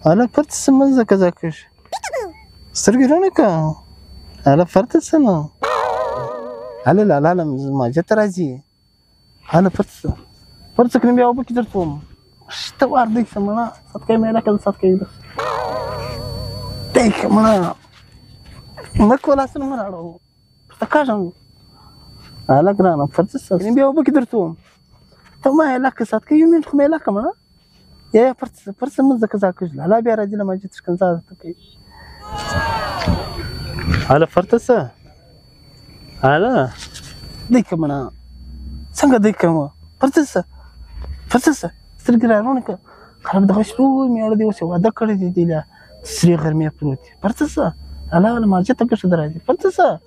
هلا فرت السما زكا زاكش سترقلونك هلا فرت السنة هلا لا ما جت راجي هلا فرتك نبي أبوك درتهم اشتوار ديك سمنا صدقي ما لك صدقي ديك ما ولا سنة ما نعرفه تكاشن هلا كنا فرت السنة نبي أبوك درتهم تما لك صدقي يومين خمي لك منا يا فرت من زكا زاكش لا بيا راجل ما جيتش كنت صدقي هلا فرتسه هلا ديك منا سانغا ديك ما فرتسه سرګرانونه خراب دغه شروع مې اړ دی اوس واده کړی دی لا سری غرمه پروت فرتسه هلا ما جته کې شدراځي فرتسه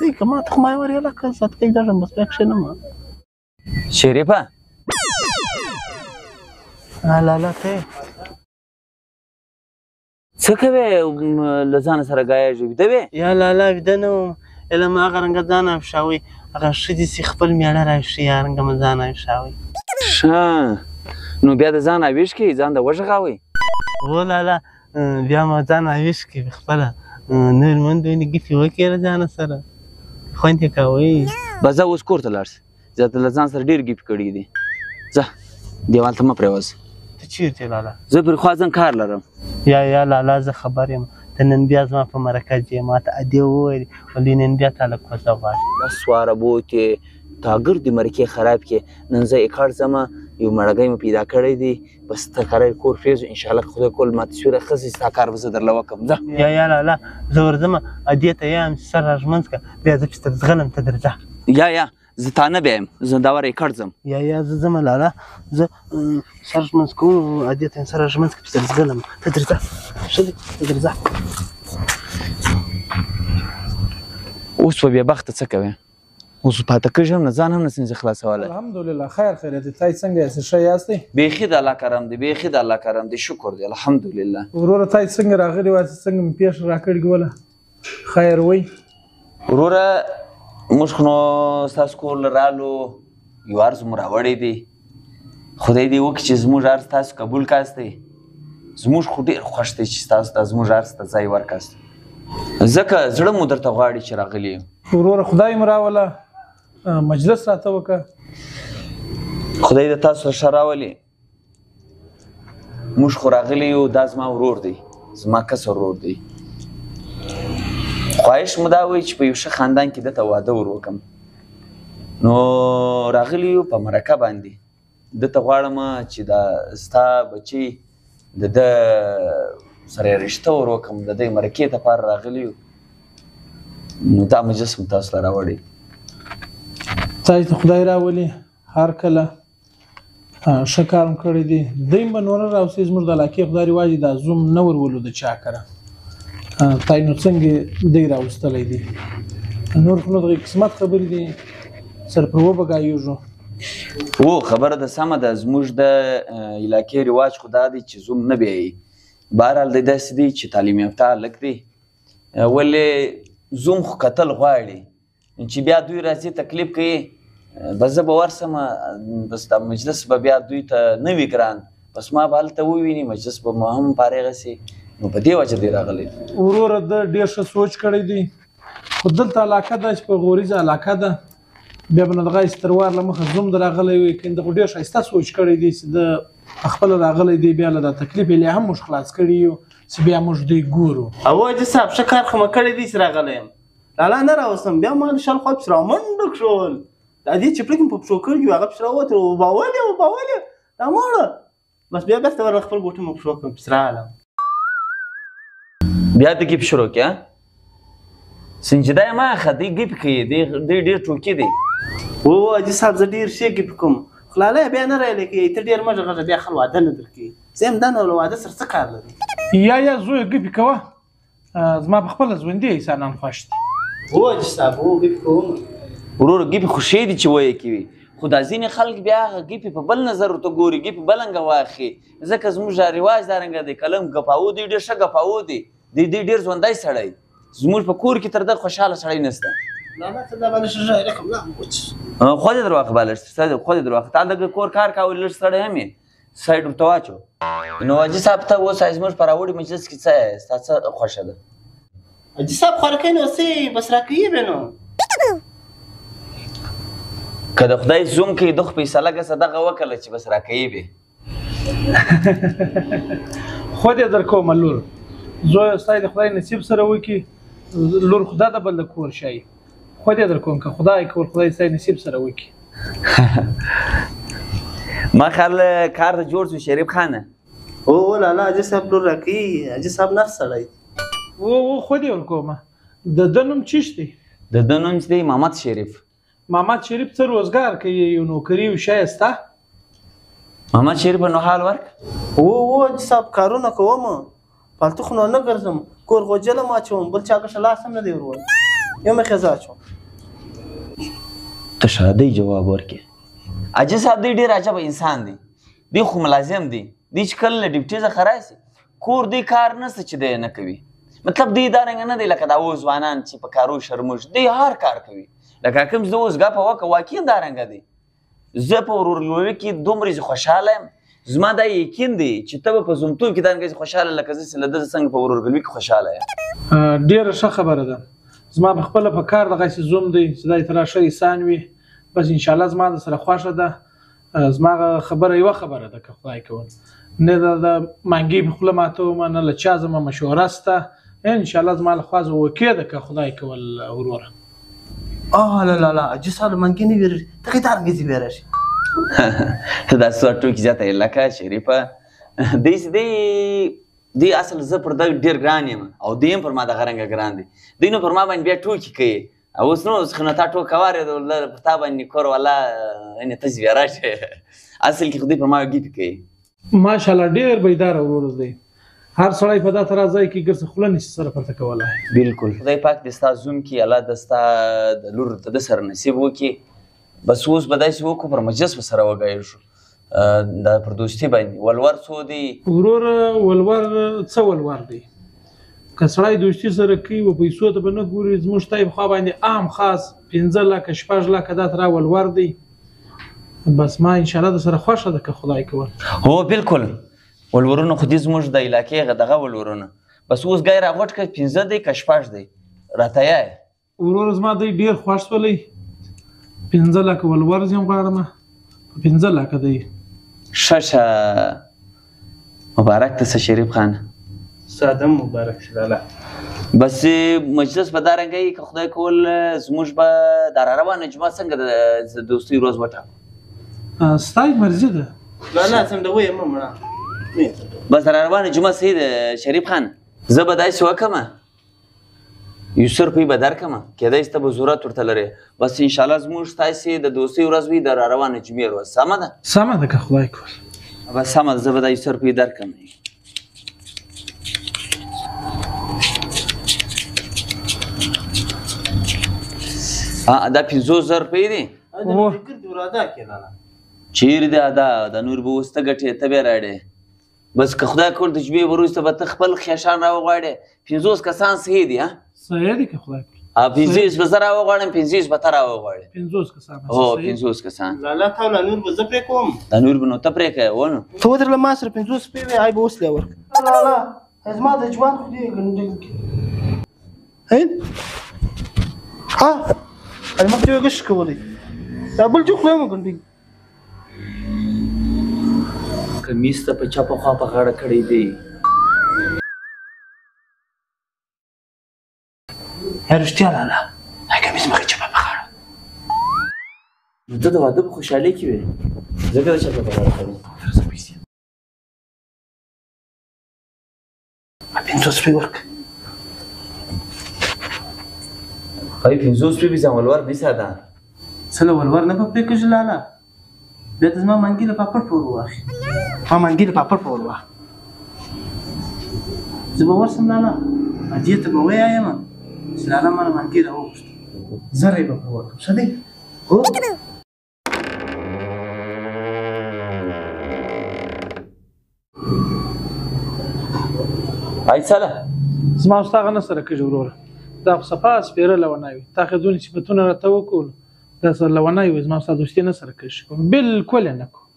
ديك ما تخماي وري لك صدقي دغه بس اکشن ما شریفه لا ته څه کوې له ځان سره ګایږې ویده وې یا لا ویده نه وم اله ما هغه رنګه ځان افشاوي هغه ښځې چې خپل مېړه راشي یا رنګه مې ځان افشاوي ښه نو بیا د ځان اویش کړي ځان د وژغاوئ هو لالا بیا ما ځان اویش کړي خپله نور مند وینې ګیفې وکړې له ځانه سره خوند یې کوئ بس ځه اوس کور ته لاړ سه زه له ځان سره ډېر ګیفې کړي دي ځه دیوال ته مه پرېوځه ته چیرته لالا زه پرې خوا ځم کار لرم یا لالا زه خبر یم ته نن بیا زما په مرکه ځې ما ته ادې وویل ولې نن بیا تا له کوڅه غواړي بس واره بوتې تا ګردې مرکې خراب کې نن زه اکاړ ځمه یو مړګی مې پیدا کړی دی بس ته کرای کور پرېږدو انشاءالله که خدای کول ما تصویره ښه شي ستا کار به زه درله وکړم ځه یا لالا زه ورځمه ادې ته یم چې سر راژمنځ کړه بیا زه پسې ځغلم ته درځه یا زه تا نه بیایم زه دا واره اکاړ ځم یا زه ځمه لالا زه سر ژمنځ کوم ادې ته یم سر راژمنځ کړه پسې ځغلم ته درځه ښه دی ته درځه اوس په بېبخته څه کوې اوس پاته کږ هم نه ځان هم نسم زه خلاصولی الحمدلله خیر خیریت دی تاسې څنګه یاست ښه یاستئ بیخي د الله کرم دی بیخي د الله کرم دی شکر دی الحمدلله وروره تاسې څنګه راغلي واسې څنګه مې پیښه راکړې وله خیر وی وروره موږ خو نو ستاسو کور له رالو یو عرض مو راوړی دی خدای دې وکړي چې زموږ عرض تاسو قبول کاستئ زموږ خو ډېر خوښ دی چې تاسو ته زموږ عرض ته ځای ورکاست ځکه زړه مو درته غواړي چې راغلي یم وروره خدای مو راوله مجلس راته وکړه خدای دې تاسو ښه راولي موږ خو راغلي یو دا زما ورور دی زما کس ورور دی خواهش مو دا وی چې په یو ښه خاندان کې دته واده ور وکړم نو راغلي یو په مرکه باندې دته غواړم چې دا ستا بچی د ده سره یې رشته ور وکړم د دې مرکې دپاره راغلي یو نو دا مجلس مو تاسو ته راوړی تاسې ته خدای راولي هر کله ښه کار م کړی دی دوی به نوره راوسي زموږ د علاقې خدای رواج دی دا زوم نه ورولو د چا کره تاسې نو څنګه دی راوستلی دی نور خو نو دغې قسمت خبرې دي سره پر وبګایېږو او خبره ده سمه ده زموږ د علاقې رواج خو دا دی چې زوم نه بیایي بهرحال دی داسې دی چې تعلیم یافته هلک دی ولې زوم خو کتل غواړي چې بیا دوی راځي تکلیف کوي بس زه به ورسمه بس دا مجلس به بیا دوی ته نه وي ګران بس ما به هلته وویني مجلس به ما هم فارغه سي نو په دې وجه دی راغلی وروره ده ډېر ښه سوچ کړی دی خو دلته علاقه ده چې په غوریزه علاقه ده بیا به نو دغه استروار له مخه زوم د راغلی وي که ده خو ډېر ښایسته سوچ کړی دی چې ده خپله راغلی دی بیا له دا تکلیف یې هم موږ خلاص کړي یو چې بیا موږ دوی ګورو او حاجي صاحب ښه کار خو مې کړی دی چې راغلی یم لالا نه راوستم بیا ما شاوخوا پسې راومنډه کړل دا دې چپلک مې په پښو کړي وو هغه پسې راووتل وباولې دا مړه بس بیا بېرته ور خپل ګوټې مې پښو کړم پسې راغلم بیا د ګیپ شروع کړه سنجده یې مه اخه دی ګیپ کوي دی ډېر ټوکي دی او حاجي صاحب زه ډېر ښې ګیپ کوم خو لالا بیا نه رایلی کوي ته ډېر مه غږه بیا خل واده نه درکوي زه یم دا نو له واده سره څه کار لري یا زویه ګپې کوه زما په خپله ژوندي انسانان خوښ دي هو حاجي صاحب هو ګیپ کوم ورور ګیپې خو ښې دي چې ویې کوي خو دا ځینې خلک بیا هغه ګیپې په بل نظر ورته ګوري ګیپې بلنګه واخلي ځکه زموږ دا رواج دارنګه دی کلم ګپاو دی ډېر ښه ګپاو دی ډېر ژوندی سړی زموږ په کور کې تر ده خوشحاله سړی نشته خودت در واخه بالش خودت در واخه تا دغه کور کار کاوه لږ سړی هم یې سایډ ورته واچو نو حاجي صاحب ته اوس زموږ په راوړي مجلس کې څه ستا څه خوښه ده؟ حاجي صاحب خوارکۍ نو څه بس راکوي به نو که د خدای زوم کوي دغه فیصله ګسه دغه وکړه چې بس راکوي به خو دې در کومه لور زوی ستا د خدای نصیب سره وکړي لور خدا د بل د کور شي خو دې در کوم که خدای کور خدای ستا نصیب سره وکړي ما خیال کار ته جوړ شو شریف خانه او لالا حاجي صاحب لور راکوي حاجي صاحب نفس سړی او خو دې ورکومه د ده نوم چیش دی د ده نوم چې دی محمد شریف محمد شریف څه روزګار کوي یو نوکري یو شی ستا محمد شریف نو حال ورک او حاجي صاحب کارونه کوم پالتو خو نه ګرځم کور غوجله ما چوم بل چا که لاس هم نه دی ورول یو مې خزا چوم ته شادي جواب ورکې حاجي صاحب دی ډېر عجب انسان دی دی خو ملازم دی دی چې کله له ډیوټي څخه راشي کور دی کار نشته چې دی نه کوي مطلب دی دا رنګه نه دی لکه دا اوس ځوانان چې په کارو شرموش دی هر کار کوي لکه کوم زه اوس ګپه وکړه واقعا دا رنګه دی زه په ورورلوي کې دومره خوشحاله یم زما دا یقین دی چې ته به په زومتوب کې دا رنګه خوشحاله لکه زه چې له ده څنګه په ورورګلوي کې خوشحاله یم ډېره ښه خبره ده زما په خپله په کار دغسې زوم دی چې دا یې ته راشه انسان وي بس انشاءالله زما د سره خوښه ده زما خبره یوه خبره ده که خدای کول نه د منګي په خوله ماتومه نه له چا زما مشوره شته انشاءالله زما له خوا زه اوکې ده که خدای کول وروره لا لا لا حاجي صاحب منګي نه ویرېږي ته دا رنګې دې بیا راشي ته دا څه ټوکې زیاته یې لکه شریفه دی اصل زه پر ده ډېر ګران یم او دی هم پر ما دغه رنګه ګران دی دوی نو پر ما باندې بیا ټوکې کوي اوس نو خو نو تا ټوکه واورېده پر تا باندې کور والا یعنې ته چې بیا راشې اصل کې خو دوی پر ما ګیپې کوي ماشاءالله ډېر بیداره ورور دی هر سړی په دا ترا ځای کې ګرځي خوله نشي سره پرته کولی بالکل خدای پاک دې ستا زوم کړي الله د ستا د لور د ده سره نصیب وکړي بس اوس به داسې وکړو پر مجلس به سره وګایږو دا پر دوستي باندې ولور څو دی ورور ولور څه ولور دی که سړی دوستي سره کوي و پیسو ته به نه ګوري زموږ ته یې پخوا باندې عام خاص 15 لکه 6 لکه دا ترا ولور دی بس ما انشاءالله د سره خوښه ده که خدای کول هو بالکل ولورونه خو دې زموږ د علاقې دغه ولورونه بس اوس ګای راغوټ که 15 دی که 6 دی راته یې ورور زما دی ډېر خوښ شولی 15 لکه ولور زم غواړم 15 لکه دی ښه مبارک ته شریف خان ساده مبارک شه لالا بس مجلس به دا رنګه که خدای کول زموږ به د راروانه جمعه څنګه د دوستۍ ورځ وټاکو ستا مرضي ده لالا څنډوی یم مړه بس د راروانه جمعه صحیح ده شریف خان زه به داسې وکړمه یو څه روپۍ به درکړمه کیدای شي ته به ضرورت ورته لرې بس انشاءالله زموږ ستاسې د دوستۍ ورځ وي د راروانه جمعې ورځ سمه ده سمه ده که خدای کول بس سمه ده زه به دا یو څه روپۍ درکړم دا 500,000 روپۍ دي چیرې دی ادا دا نور به اوس ته ګټې ته بیا راړې بس که خدای کول د جمعې وروسته به ته خپل خیشان راوغواړې 50 کسان صحیح دي صحیح دي که خدای کول 50 به زه راوغواړم 50 به ته راوغواړې 50 کسان هو 50 کسان لالا تا ولا نور به زه پرې کوم دا نور به نو ته پرې کوې ونه ته ودرله ما سره 50 روپۍ وې آی به اوس لا ورکړه لالا زما د ژوند خو دې ګنډل هین ها مخکې یې ګش کولی دا بل جو خو مې ګنډي کمیس ته په چپه خوا په غاړه کړی دی رښتیا لالا دا کمیس مخکې چپه په غاړه نو ته د واده په خوشحالۍ کې وې ځکه د چپه په غاړه کړی درځه پیسې 50 روپۍ ورکړه خی 50 روپۍ به ځان ولور نیسه ده څه له ولور نه به پرې کېږي لالا بیا ته زما منګي له پاپړ په ور واخلې ما منګي له پاپړ په ور واخلې زه به ورسم لالا ادې ته به ووایم چې لالا ما له منګي راوغوښته زره یې به پر ورکړم ښه دی هو فیصله زما او ستا هغه نه سره کېږي وروره دا خو صفا سپېره لیونی وي تا ښځونې صفتونه راته وکړو دا سره لیونی وي زما او ستا دوستي نه سره کېږي بالکل یې نه کوو